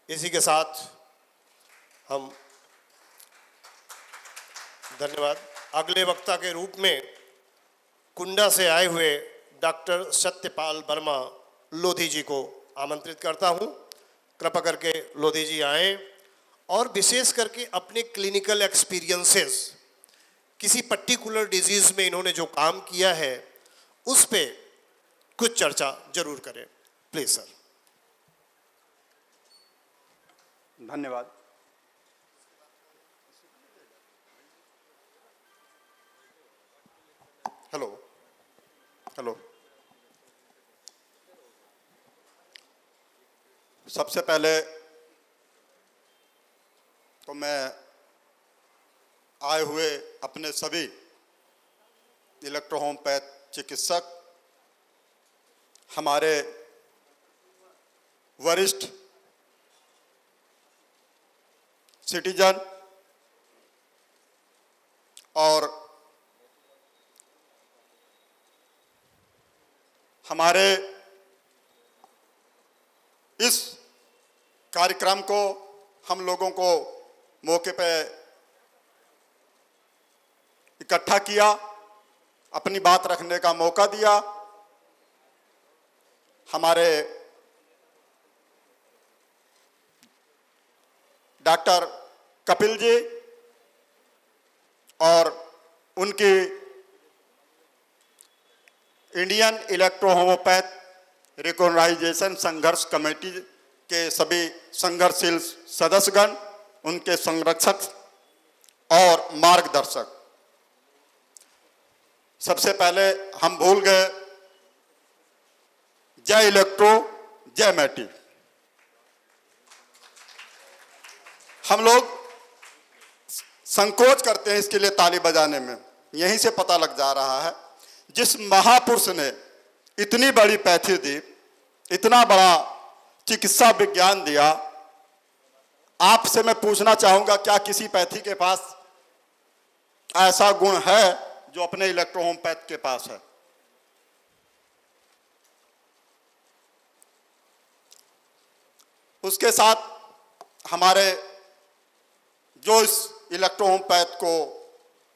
इसी के साथ हम धन्यवाद। अगले वक्ता के रूप में कुंडा से आए हुए डॉक्टर सत्यपाल वर्मा लोधी जी को आमंत्रित करता हूं। कृपा करके लोधी जी आएं और विशेष करके अपने क्लिनिकल एक्सपीरियंसेस, किसी पर्टिकुलर डिजीज में इन्होंने जो काम किया है उस पे कुछ चर्चा जरूर करें। Please sir. धन्यवाद। Hello hello. सबसे पहले तो मैं आए हुए अपने सभी इलेक्ट्रोहोमपैथ चिकित्सक, हमारे वरिष्ठ सिटीजन और हमारे इस कार्यक्रम को हम लोगों को मौके पे इकट्ठा किया, अपनी बात रखने का मौका दिया। हमारे डॉक्टर कपिल जी और उनकी इंडियन इलेक्ट्रोहोमोपैथ रिकॉग्नाइजेशन संघर्ष कमेटी के सभी संघर्षशील सदस्यगण, उनके संरक्षक और मार्गदर्शक। सबसे पहले हम भूल गए, जय इलेक्ट्रो जय मैटी। हम लोग संकोच करते हैं इसके लिए ताली बजाने में, यहीं से पता लग जा रहा है जिस महापुरुष ने इतनी बड़ी पैथी दी, इतना बड़ा चिकित्सा विज्ञान दिया, आपसे मैं पूछना चाहूंगा क्या किसी पैथी के पास ऐसा गुण है जो अपने इलेक्ट्रोहोमपैथ के पास है? उसके साथ हमारे जो इस इलेक्ट्रोहोमपैथ को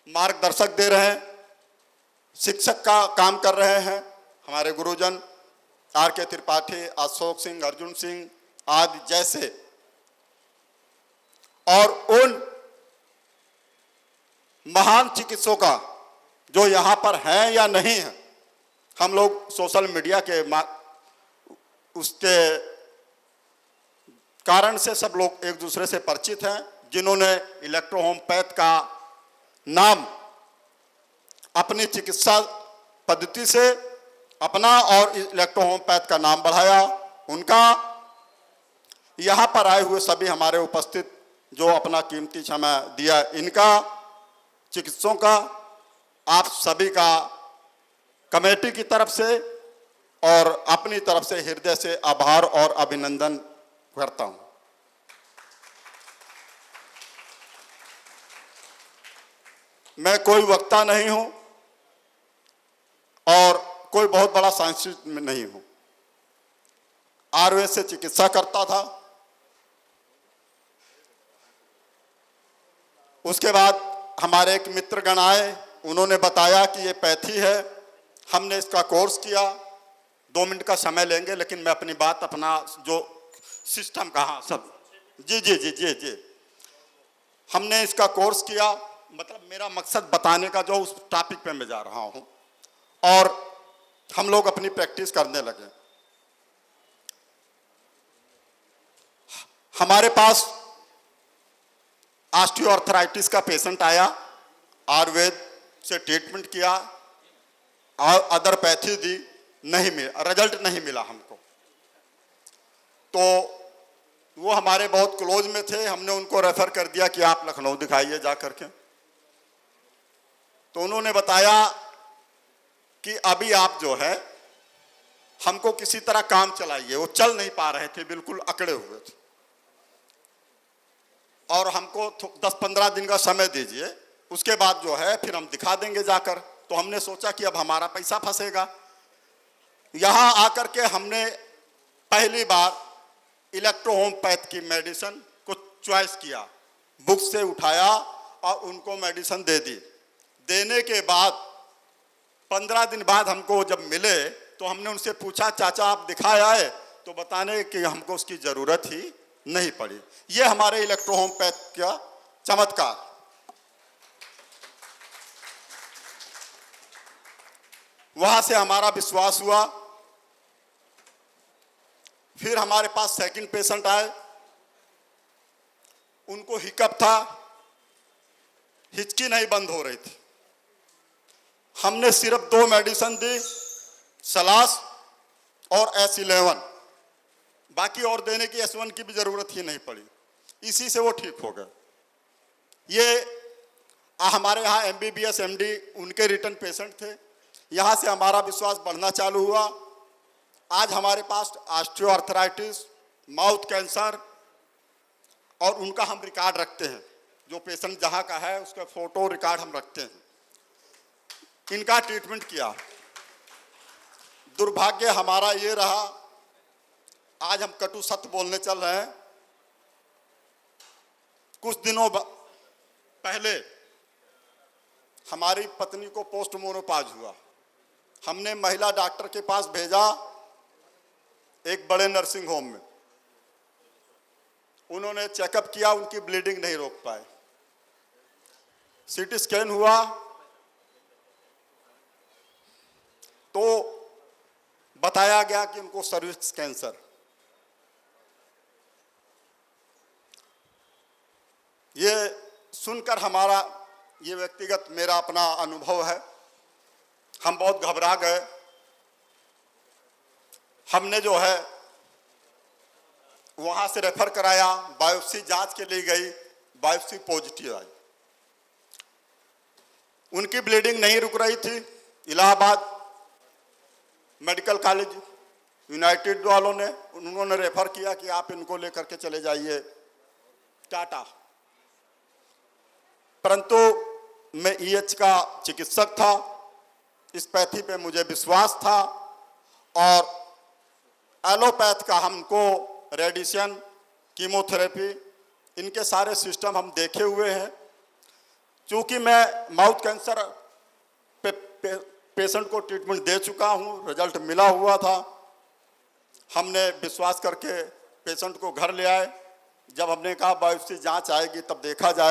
मार्गदर्शक दे रहे हैं, शिक्षक का काम कर रहे हैं, हमारे गुरुजन आर.के. त्रिपाठी, अशोक सिंह, अर्जुन सिंह आदि जैसे, और उन महान चिकित्सकों का जो यहाँ पर हैं या नहीं हैं, हम लोग सोशल मीडिया के उसके कारण से सब लोग एक दूसरे से परिचित हैं, जिन्होंने इलेक्ट्रोहोमपैथ का नाम अपनी चिकित्सा पद्धति से अपना और इलेक्ट्रोहोमपैथ का नाम बढ़ाया। उनका यहाँ पर आए हुए सभी हमारे उपस्थित जो अपना कीमती समय दिया, इनका, चिकित्सकों का, आप सभी का कमेटी की तरफ से और अपनी तरफ से हृदय से आभार और अभिनंदन करता हूँ। मैं कोई वक्ता नहीं हूँ और कोई बहुत बड़ा साइंटिस्ट नहीं हूँ। आयुर्वेद से चिकित्सा करता था, उसके बाद हमारे एक मित्रगण आए, उन्होंने बताया कि ये पैथी है। हमने इसका कोर्स किया। 2 मिनट का समय लेंगे, लेकिन मैं अपनी बात, अपना जो सिस्टम कहा सब, जी जी जी जी जी, हमने इसका कोर्स किया। मतलब मेरा मकसद बताने का, जो उस टॉपिक पे मैं जा रहा हूँ, और हम लोग अपनी प्रैक्टिस करने लगे। हमारे पास ऑस्टियोआर्थराइटिस का पेशेंट आया, आयुर्वेद से ट्रीटमेंट किया और अदर पैथी दी, नहीं मिला, रिजल्ट नहीं मिला हमको। तो वो हमारे बहुत क्लोज में थे, हमने उनको रेफर कर दिया कि आप लखनऊ दिखाइए जा करके। तो उन्होंने बताया कि अभी आप जो है हमको किसी तरह काम चलाइए। वो चल नहीं पा रहे थे, बिल्कुल अकड़े हुए थे, और हमको 10-15 दिन का समय दीजिए, उसके बाद जो है फिर हम दिखा देंगे जाकर। तो हमने सोचा कि अब हमारा पैसा फंसेगा। यहाँ आकर के हमने पहली बार इलेक्ट्रोहोमपैथ की मेडिसिन को चॉइस किया, बुक से उठाया और उनको मेडिसिन दे दी। देने के बाद 15 दिन बाद हमको जब मिले तो हमने उनसे पूछा, चाचा आप दिखाए आए? तो बताने कि हमको उसकी ज़रूरत ही नहीं पड़ी। ये हमारे इलेक्ट्रोहोमपैथ का चमत्कार। वहां से हमारा विश्वास हुआ। फिर हमारे पास सेकंड पेशेंट आए, उनको हिकअप था, हिचकी नहीं बंद हो रही थी। हमने सिर्फ 2 मेडिसिन दी, सलास और S11, बाकी और देने की S1 की भी जरूरत ही नहीं पड़ी। इसी से वो ठीक हो गए। ये हमारे यहाँ MBBS MD उनके रिटर्न पेशेंट थे। यहाँ से हमारा विश्वास बढ़ना चालू हुआ। आज हमारे पास ऑस्टियोआर्थराइटिस, माउथ कैंसर और उनका हम रिकॉर्ड रखते हैं। जो पेशेंट जहाँ का है उसका फोटो रिकॉर्ड हम रखते हैं। इनका ट्रीटमेंट किया। दुर्भाग्य हमारा ये रहा, आज हम कटु सत्य बोलने चल रहे हैं। कुछ दिनों पहले हमारी पत्नी को पोस्ट मोनोपॉज हुआ। हमने महिला डॉक्टर के पास भेजा, एक बड़े नर्सिंग होम में। उन्होंने चेकअप किया, उनकी ब्लीडिंग नहीं रोक पाए। CT स्कैन हुआ तो बताया गया कि उनको सर्विक्स कैंसर। ये सुनकर हमारा, ये व्यक्तिगत मेरा अपना अनुभव है, हम बहुत घबरा गए। हमने जो है वहाँ से रेफर कराया, बायोप्सी जांच के लिए गई, बायोप्सी पॉजिटिव आई। उनकी ब्लीडिंग नहीं रुक रही थी। इलाहाबाद मेडिकल कॉलेज यूनाइटेड वालों ने, उन्होंने रेफर किया कि आप इनको लेकर के चले जाइए टाटा। परंतु मैं EH का चिकित्सक था, इस पैथी पे मुझे विश्वास था और एलोपैथ का हमको रेडिएशन, कीमोथेरेपी, इनके सारे सिस्टम हम देखे हुए हैं। चूँकि मैं माउथ कैंसर पेशेंट को ट्रीटमेंट दे चुका हूँ, रिजल्ट मिला हुआ था। हमने विश्वास करके पेशेंट को घर ले आए। जब हमने कहा बायोप्सी जांच आएगी तब देखा जाएगा,